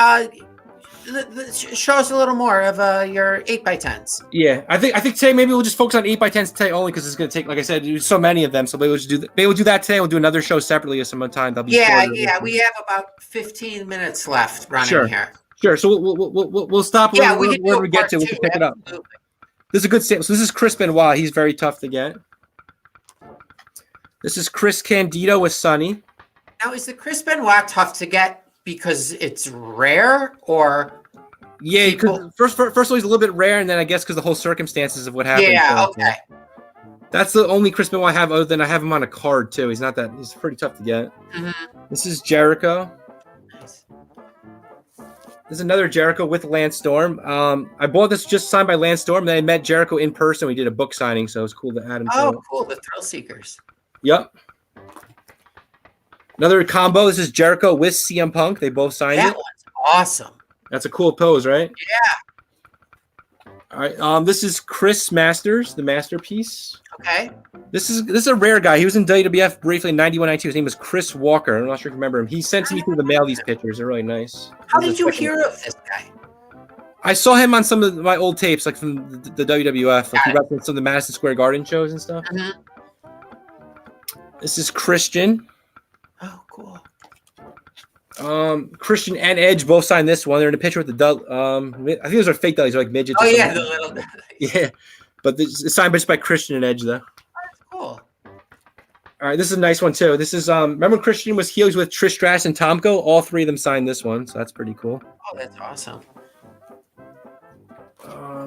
show us a little more of your 8x10s. Yeah, I think today maybe we'll just focus on 8x10s today only because it's going to take, like I said, there's so many of them. So maybe we'll do that today. We'll do another show separately at some other time. We have about 15 minutes left running here. Sure. So we'll stop where we get to. We can pick it up. This is a good sample. So this is Chris Benoit. He's very tough to get. This is Chris Candido with Sonny. Now, is the Chris Benoit tough to get because it's rare, or? Yeah, because first of all, he's a little bit rare, and then I guess because the whole circumstances of what happened. Yeah, okay. That's the only Chris Benoit I have, other than I have him on a card too. He's pretty tough to get. Mm-hmm. This is Jericho. Nice. This is another Jericho with Lance Storm. I bought this just signed by Lance Storm, and then I met Jericho in person. We did a book signing, so it was cool to add him. Oh, cool! The Thrill Seekers. Yep. Another combo. This is Jericho with CM Punk. They both signed it. That one's awesome. That's a cool pose, right? Yeah. All right. This is Chris Masters, the Masterpiece. Okay. This is a rare guy. He was in WWF briefly in 91, 92. His name was Chris Walker. I'm not sure if you remember him. He sent to me through the mail these pictures. They're really nice. How did you hear of this guy? I saw him on some of my old tapes, like from the WWF. Like he referenced some of the Madison Square Garden shows and stuff. Mm-hmm. This is Christian. Oh, cool. Christian and Edge both signed this one. They're in a picture with the I think those are fake dudleys, like midgets. Oh yeah, the little dudleys. Yeah, but it's signed by Christian and Edge though. Oh, that's cool. All right, this is a nice one too. This is remember Christian was heels with Trish Stratus and Tomko. All three of them signed this one, so that's pretty cool. Oh, that's awesome.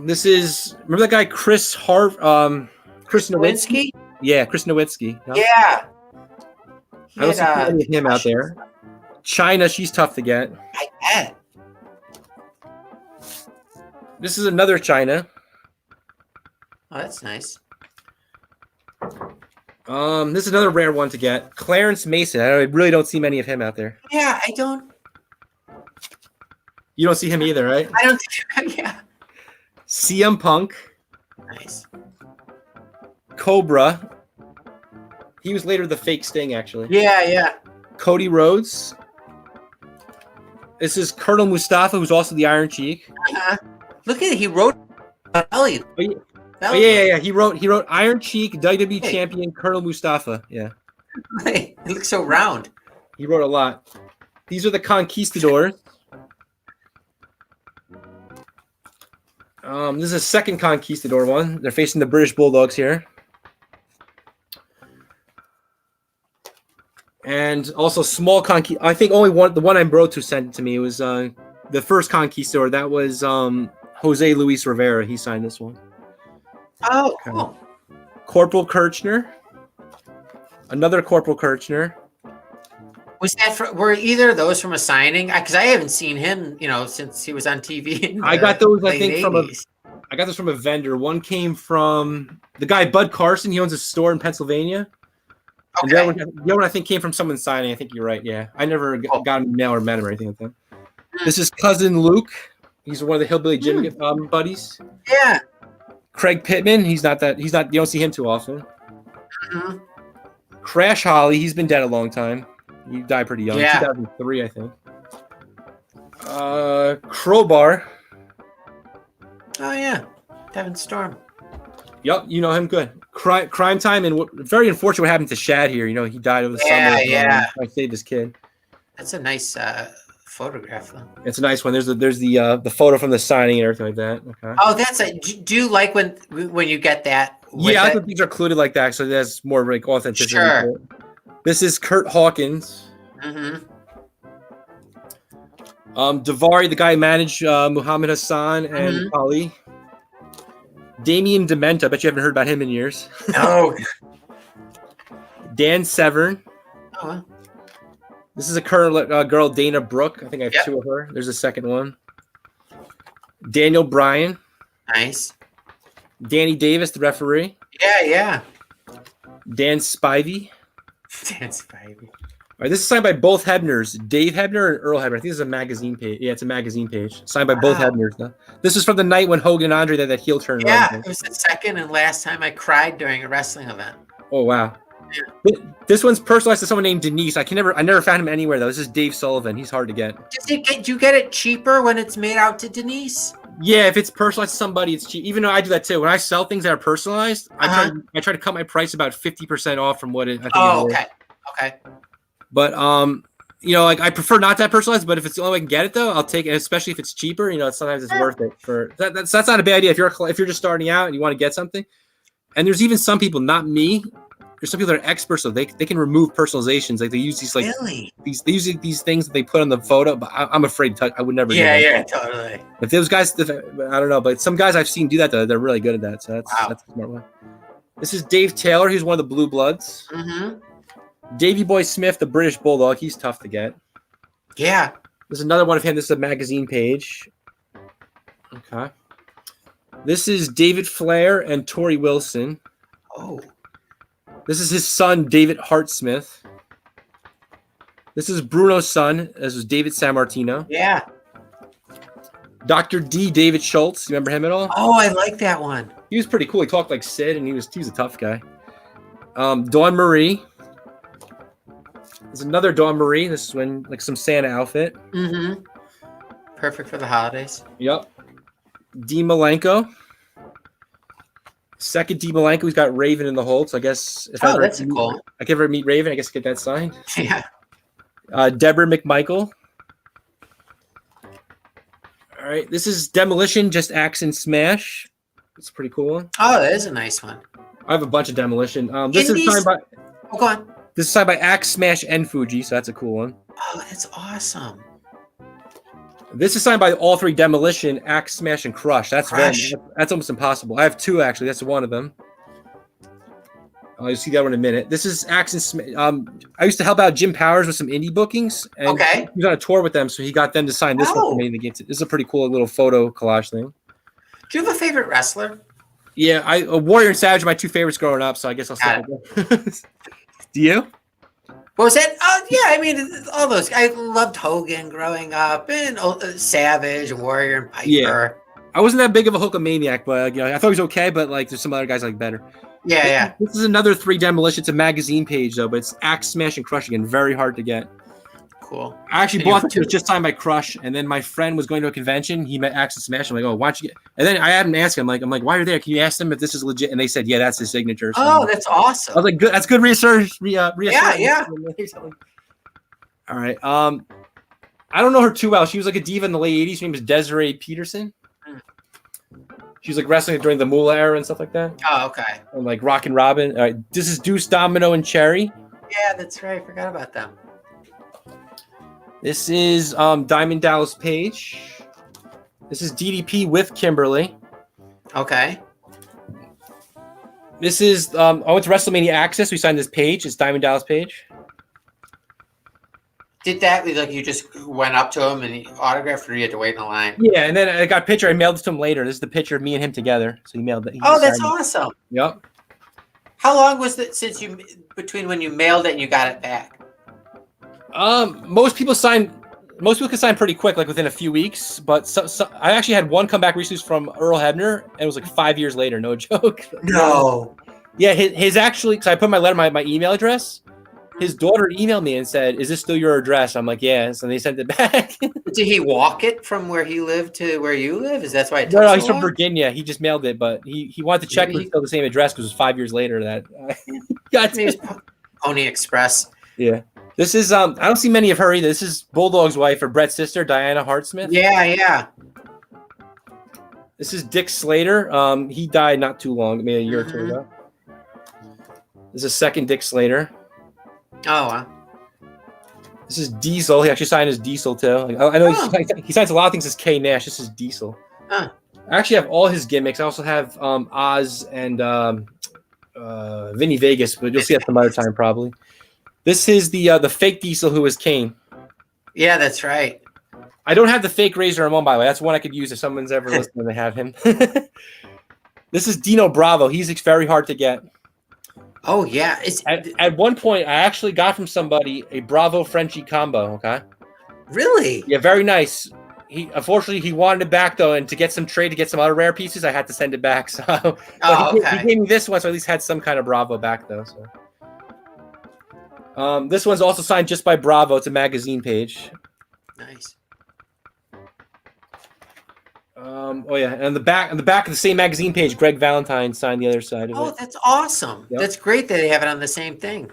This is remember that guy Chris Nowinski? Yeah, Chris Nowinski. No? Yeah. I don't see any of him out there. China, she's tough to get. I bet. This is another China. Oh, that's nice. This is another rare one to get. Clarence Mason. I really don't see many of him out there. Yeah, I don't. You don't see him either, right? I don't. Yeah. CM Punk. Nice. Cobra. He was later the fake Sting, actually. Yeah. Cody Rhodes. This is Colonel Mustafa, who's also the Iron Cheek. Look at it. He wrote belly. Oh, yeah. He wrote Iron Cheek, WWE champion Colonel Mustafa. Yeah. He looks so round. He wrote a lot. These are the Conquistadors. This is a second Conquistador one. They're facing the British Bulldogs here. And also small I think only the one I wrote to sent it to me was the first Conquistador. That was Jose Luis Rivera. He signed this one. Oh, cool. Corporal Kirchner. Another Corporal Kirchner. Was that were either of those from a signing? Because I haven't seen him, since he was on TV. I got those, I think, 80s. I got this from a vendor. One came from the guy Bud Carson. He owns a store in Pennsylvania. Okay. And the other one I think came from someone signing. I think you're right. Yeah, I never got him mail or met him or anything like that. This is cousin Luke. He's one of the Hillbilly Jim buddies. Yeah. Craig Pittman. He's not. You don't see him too often. Mm-hmm. Crash Holly. He's been dead a long time. He died pretty young. Yeah. 2003, I think. Crowbar. Oh yeah, Devin Storm. Yep, you know him good. Crime Time, and very unfortunate what happened to Shad here. He died over the summer. Yeah. I saved his kid. That's a nice photograph, though. It's a nice one. There's the photo from the signing and everything like that. Okay. Oh, that's do you like when you get that? Yeah, I think these are included like that, so that's more like authenticity. Sure. This is Kurt Hawkins. Mm-hmm. Davari, the guy who managed Muhammad Hassan and Ali. Damien Demento. I bet you haven't heard about him in years. No. Dan Severn. Oh. This is a current girl, Dana Brooke. I think I have two of her. There's a second one. Daniel Bryan. Nice. Danny Davis, the referee. Yeah. Dan Spivey. Dan Spivey. All right, this is signed by both Hebners, Dave Hebner and Earl Hebner. I think this is a magazine page. Yeah, it's a magazine page. Signed by both Hebners. Though. This is from the night when Hogan and Andre had that heel turn. Yeah, it was the second and last time I cried during a wrestling event. Oh, wow. Yeah. This one's personalized to someone named Denise. I never found him anywhere, though. This is Dave Sullivan. He's hard to get. Do you get it cheaper when it's made out to Denise? Yeah, if it's personalized to somebody, it's cheap. Even though I do that, too. When I sell things that are personalized, I try to cut my price about 50% off from what it I think Oh, it is. Okay. But I prefer not that personalized. But if it's the only way I can get it, though, I'll take it. Especially if it's cheaper, sometimes it's worth it. That's not a bad idea if you're just starting out and you want to get something. And there's even some people, not me. There's some people that are experts, so they can remove personalizations. Like they use these these things that they put on the photo. But I'm afraid to touch. I would never. Yeah, totally. If those guys, I don't know, but some guys I've seen do that. Though they're really good at that. So that's a smart one. This is Dave Taylor. He's one of the Blue Bloods. Mm-hmm. Davey Boy Smith, the British Bulldog. He's tough to get. Yeah. There's another one of him. This is a magazine page. Okay. This is David Flair and Tori Wilson. Oh. This is his son, David Hartsmith. This is Bruno's son. This is David Sammartino. Yeah. Dr. D, David Schultz. You remember him at all? Oh, I like that one. He was pretty cool. He talked like Sid, and he was a tough guy. Dawn Marie. There's another Dawn Marie. This is when like some Santa outfit. Mm-hmm. Perfect for the holidays. Yep. D. Malenko. Second D. Malenko. He's got Raven in the hold. So I guess if that's cool. I can ever meet Raven, I guess get that signed. Yeah. Deborah McMichael. All right. This is Demolition, just Axe and Smash. It's a pretty cool one. Oh, that is a nice one. I have a bunch of Demolition. This is signed by. Oh, go on. This is signed by Axe, Smash, and Fuji, so that's a cool one. Oh, that's awesome. This is signed by all three: Demolition, Axe, Smash, and Crush. That's almost impossible. I have two actually. That's one of them. You'll see that one in a minute. This is Axe and Smash. I used to help out Jim Powers with some indie bookings, and he was on a tour with them, so he got them to sign this one for me. This is a pretty cool little photo collage thing. Do you have a favorite wrestler? Yeah, Warrior and Savage are my two favorites growing up, so I guess I'll start with them. Do you? What was that? Oh, yeah. I mean, all those. I loved Hogan growing up, and Savage, Warrior, and Piper. Yeah. I wasn't that big of a Hulkamaniac, but I thought he was okay. But like, there's some other guys I like better. Yeah. This is another three Demolition. It's a magazine page though, but it's Axe, Smash, and Crush again. Very hard to get. cool. I actually And bought you're this. It was just signed by Crush, and then my friend was going to a convention. He met Axel Smash. I'm like, oh, why don't you get? And then I had him ask him, I'm like, why are you there? Can you ask them if this is legit? And they said, yeah, that's his signature. So Oh, that's awesome. I was like, good. That's good research. Yeah. All right. I don't know her too well. She was like a diva in the late '80s. Her name was Desiree Peterson. She was like wrestling during the Moolah era and stuff like that. Oh, okay. And like Rockin' Robin. All right. This is Deuce, Domino, and Cherry. Yeah, that's right. I forgot about them. This is Diamond Dallas Page. This is DDP with Kimberly. Okay. This is I went to WrestleMania Access. We signed this page. It's Diamond Dallas Page. Did that like you just went up to him and he autographed, or you had to wait in a line? Yeah, and then I got a picture. I mailed it to him later. This is the picture of me and him together. So he mailed it. Oh, that's awesome. Yep. How long was it since between when you mailed it and you got it back? Most people can sign pretty quick, like within a few weeks. But I actually had one come back recently from Earl Hebner, and it was like 5 years later. No joke. No. Yeah, his actually, because I put my letter, my email address. His daughter emailed me and said, "Is this still your address?" I'm like, "Yes," and they sent it back. Did he walk it from where he lived to where you live? Is that's why it took No, so he's from long? Virginia. He just mailed it, but he wanted to check if it was still the same address because it was 5 years later that got Maybe it's Pony Express. Yeah. This is I don't see many of her either. This is Bulldog's wife or Brett's sister, Diana Hartsmith. Yeah. This is Dick Slater. He died not too long, maybe a year or two ago. This is second Dick Slater. Oh, wow. This is Diesel. He actually signed as Diesel too. Like, I know he signs a lot of things as K Nash. This is Diesel. Huh. I actually have all his gimmicks. I also have Oz and Vinny Vegas, but you'll see that some other time probably. This is the fake Diesel who is Kane. Yeah, that's right. I don't have the fake Razor Ramon, by the way. That's one I could use if someone's ever listening to have him. This is Dino Bravo. He's very hard to get. Oh, yeah. At one point, I actually got from somebody a Bravo Frenchie combo, okay? Really? Yeah, very nice. Unfortunately, he wanted it back, though, and to get some other rare pieces, I had to send it back. So, he gave me this one, so at least had some kind of Bravo back, though. So, this one's also signed just by Bravo. It's a magazine page. Nice. Oh yeah, and on the back of the same magazine page, Greg Valentine signed the other side of it. Oh, that's awesome. Yep. That's great that they have it on the same thing.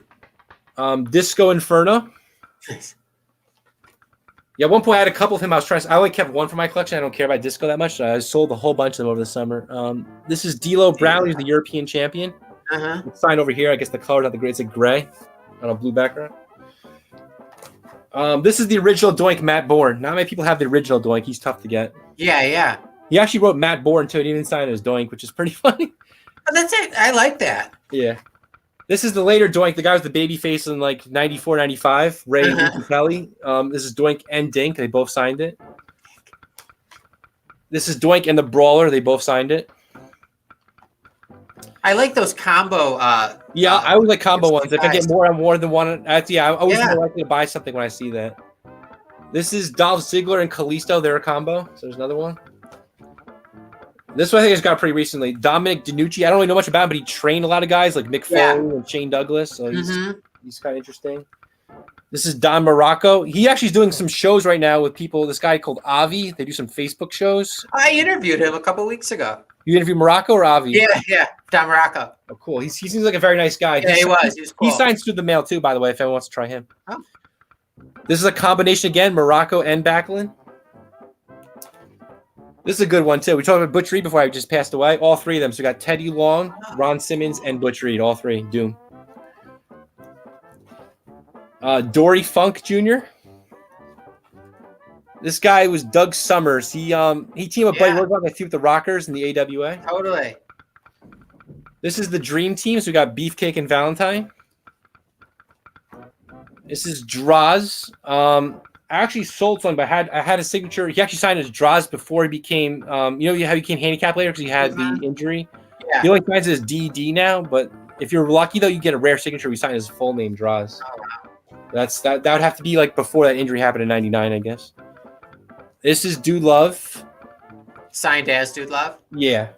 Disco Inferno. Nice. Yeah, at one point I had a couple of him. I only kept one for my collection. I don't care about Disco that much. So I sold a whole bunch of them over the summer. This is D'Lo Brown. He's the European champion. It's signed over here. I guess the color's not the great. It's a gray on a blue background. This is the original Doink Matt Bourne. Not many people have the original Doink. He's tough to get. Yeah. He actually wrote Matt Bourne too. He didn't sign it as Doink, which is pretty funny. Oh, that's it. I like that. Yeah. This is the later Doink. The guy with the baby face in like 94, 95. Ray Kelly. This is Doink and Dink. They both signed it. This is Doink and the Brawler. They both signed it. I like those combo. I always like combo ones. If I get more than one, I always more likely to buy something when I see that. This is Dolph Ziggler and Kalisto. They're a combo. So there's another one. This one I think has got pretty recently. Dominic DiNucci. I don't really know much about him, but he trained a lot of guys like Mick Foley and Shane Douglas. So he's kind of interesting. This is Don Morocco. He actually is doing some shows right now with people. This guy called Avi. They do some Facebook shows. I interviewed him a couple weeks ago. You interviewed Morocco or Avi? Yeah. Don Morocco. Oh, cool. He seems like a very nice guy. Yeah, he was. He was cool. He signs through the mail too, by the way, if anyone wants to try him. Oh. This is a combination again, Morocco and Backlund. This is a good one too. We talked about Butch Reed before I just passed away. All three of them. So we got Teddy Long, Ron Simmons, and Butch Reed. All three. Doom. Dory Funk Jr. This guy was Doug Summers. He teamed up Buddy Roosevelt with the Rockers in the AWA. Totally. This is the Dream Team. So we got Beefcake and Valentine. This is Droz. I actually sold one, but I had a signature. He actually signed as Droz before he became, how he became handicapped later because he had the injury. Yeah. The only signs is DD now, but if you're lucky though, you get a rare signature. We signed his full name, Droz. Oh, wow. That would have to be like before that injury happened in '99, I guess. This is Dude Love. Signed as Dude Love? Yeah.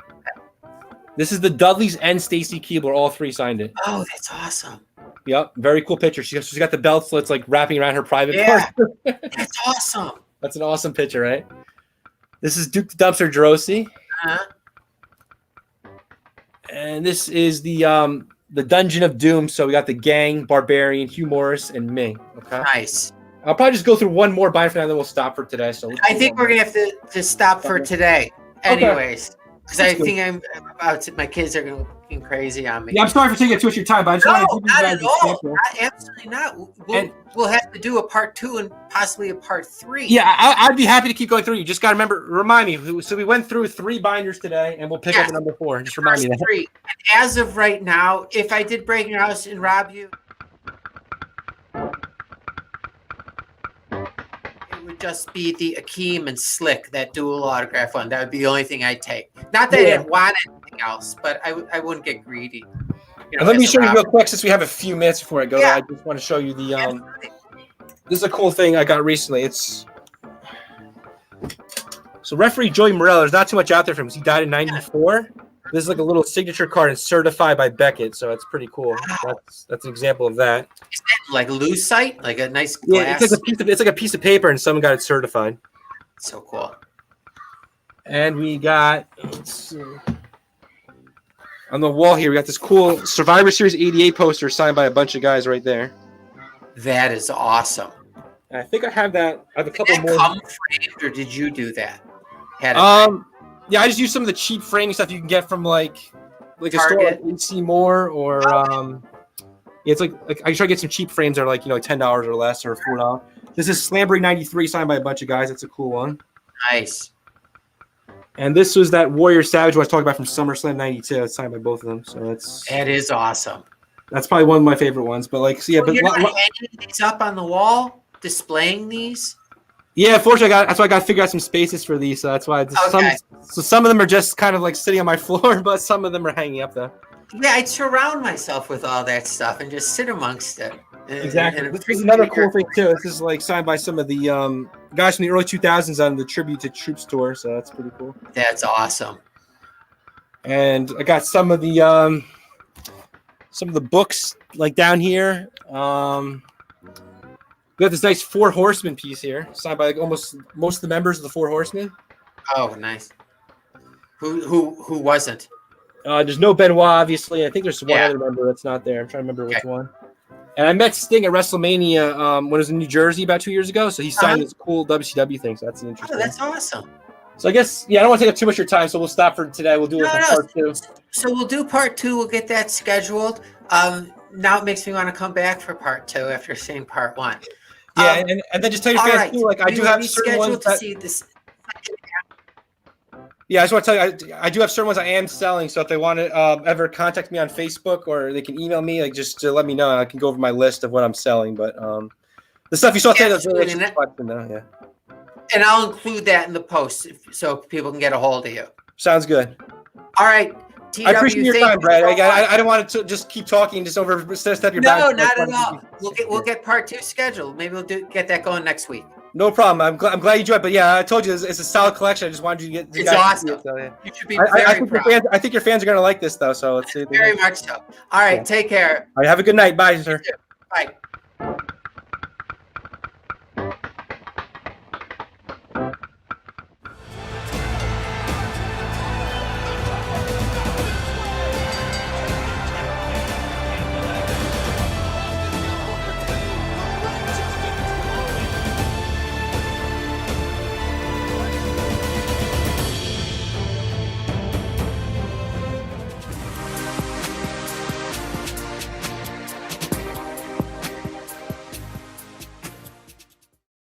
This is the Dudleys and Stacy Keibler. All three signed it. Oh, that's awesome. Yep, very cool picture. She's got the belt slits like wrapping around her private Yeah. part. That's awesome. That's an awesome picture, right? This is Duke the Dumpster Drosy. Uh-huh. And this is the Dungeon of Doom. So we got the gang, Barbarian, Hugh Morris, and me. Okay. Nice. I'll probably just go through one more binder for now, then we'll stop for today. So I think we're gonna have to stop for today, anyways, because I That's good. think I'm about to. My kids are going crazy on me. Yeah, I'm sorry for taking too much of your time, but I just No, wanted to give you not guys at a all. sample. Absolutely not. And- We'll have to do a part 2 and possibly a part 3. Yeah, I'd be happy to keep going through. You just got to remind me. So we went through 3 binders today, and we'll pick up the number 4. Just remind me First that. 3. And as of right now, if I did break your house and rob you, it would just be the Akeem and Slick, that dual autograph one. That would be the only thing I'd take. Not that I didn't want anything else, but I wouldn't get greedy. You know, And let me as a show you robber. real quick, since we have a few minutes before I go. Yeah. I just want to show you the This is a cool thing I got recently. It's so referee Joey Morello. There's not too much out there from him. He died in '94. This is like a little signature card and certified by Beckett, so it's pretty cool. Wow. That's an example of that. Is that like lucite, like a nice Yeah, glass? it's like a piece of paper, and someone got it certified. So cool. And we got, let's see, on the wall here, we got this cool Survivor Series '88 poster signed by a bunch of guys right there. That is awesome. And I think I have that. I have a couple Did that more. come framed, or did you do that? Had it Yeah, I just use some of the cheap framing stuff you can get from like a store Target. like AC Moore or yeah, it's like I try to get some cheap frames that are like, you know, $10 or less or $4. This is Slambury '93 signed by a bunch of guys. That's a cool one. Nice. And this was that Warrior Savage who I was talking about from SummerSlam '92. It's signed by both of them. So That is awesome. that's probably one of my favorite ones. But like, so yeah, but You're not hanging these up on the wall, displaying these? yeah, fortunately, that's why I got to figure out some spaces for these. So that's why Okay. some of them are just kind of like sitting on my floor, but some of them are hanging up though. Yeah, I'd surround myself with all that stuff and just sit amongst it. Exactly. And This is another cool thing too. This is like signed by some of the guys from the early 2000s on the Tribute to Troops tour, so that's pretty cool. That's awesome. And I got some of the books like down here. We got this nice 4 Horsemen piece here, signed by like almost most of the members of the 4 Horsemen. Oh, nice. Who wasn't? There's no Benoit, obviously. I think there's one Yeah. other member that's not there. I'm trying to remember which one. And I met Sting at WrestleMania when I was in New Jersey about 2 years ago. So he signed this cool WCW thing. So that's an interesting. Oh, that's awesome. So I guess, yeah, I don't want to take up too much of your time. So we'll stop for today. We'll do it for part 2. So we'll do part 2. We'll get that scheduled. Now it makes me want to come back for part 2 after seeing part 1. Yeah, and then just tell your all fans right. too. Like I do have certain ones to that, see this. yeah, I just want to tell you, I do have certain ones I am selling. So if they want to ever contact me on Facebook or they can email me, like just to let me know, and I can go over my list of what I'm selling. But the stuff you saw today, that's really interesting though. Yeah. And I'll include that in the post so people can get a hold of you. Sounds good. All right. TW, I appreciate your thank time, you Brad. so much. I don't want to just keep talking, just step your No, bounds. not at all. We'll get part 2 scheduled. Maybe we'll get that going next week. No problem. I'm glad you joined. But yeah, I told you it's a solid collection. I just wanted you to get. It's awesome. So, yeah. You should be I very think proud. I think your fans are gonna like this though. So let's see. Very much so. All right. Yeah. Take care. All right. Have a good night. Bye, sir. Bye.